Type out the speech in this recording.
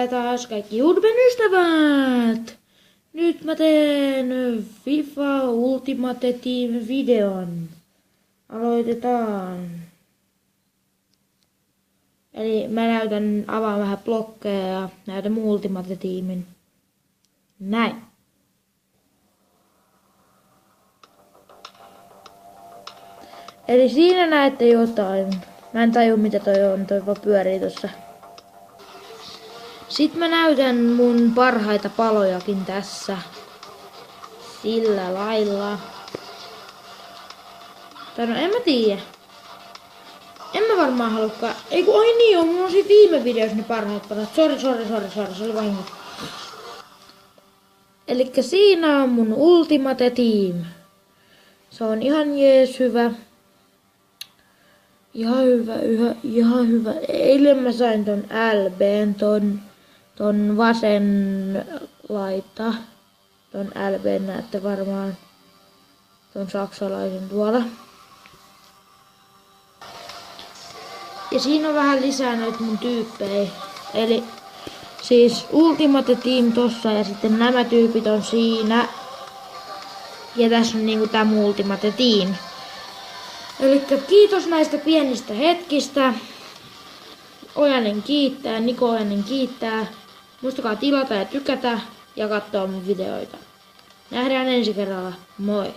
Tervehdys taas kaikki YouTuben ystävät! Nyt mä teen FIFA Ultimate Team videon. Aloitetaan. Eli mä avaan vähän blokkeja ja näytän mun Ultimate Teamin. Näin. Eli siinä näette jotain. Mä en tajua mitä toi on, toi vaan pyörii tossa. Sitten mä näytän mun parhaita palojakin tässä. Sillä lailla. Tai no en mä tiedä. En mä varmaan halukkaan. Eiku oi niin on, mulla on siinä viime videossa ne parhaat palot. Sori, se oli vahinko. Elikkä siinä on mun Ultimate Team. Se on ihan jees hyvä. Ihan hyvä. Eilen mä sain ton LBn, ton vasen laita. Ton LBn näette varmaan. Ton saksalaisen tuolla. Ja siinä on vähän lisää noita mun tyyppejä. Eli siis Ultimate Team tossa ja sitten nämä tyypit on siinä. Ja tässä on niinku tää mun Ultimate Team. Elikkä kiitos näistä pienistä hetkistä. Ojanen kiittää, Niko Ojanen kiittää. Muistakaa tilata ja tykätä ja katsoa mun videoita. Nähdään ensi kerralla. Moi!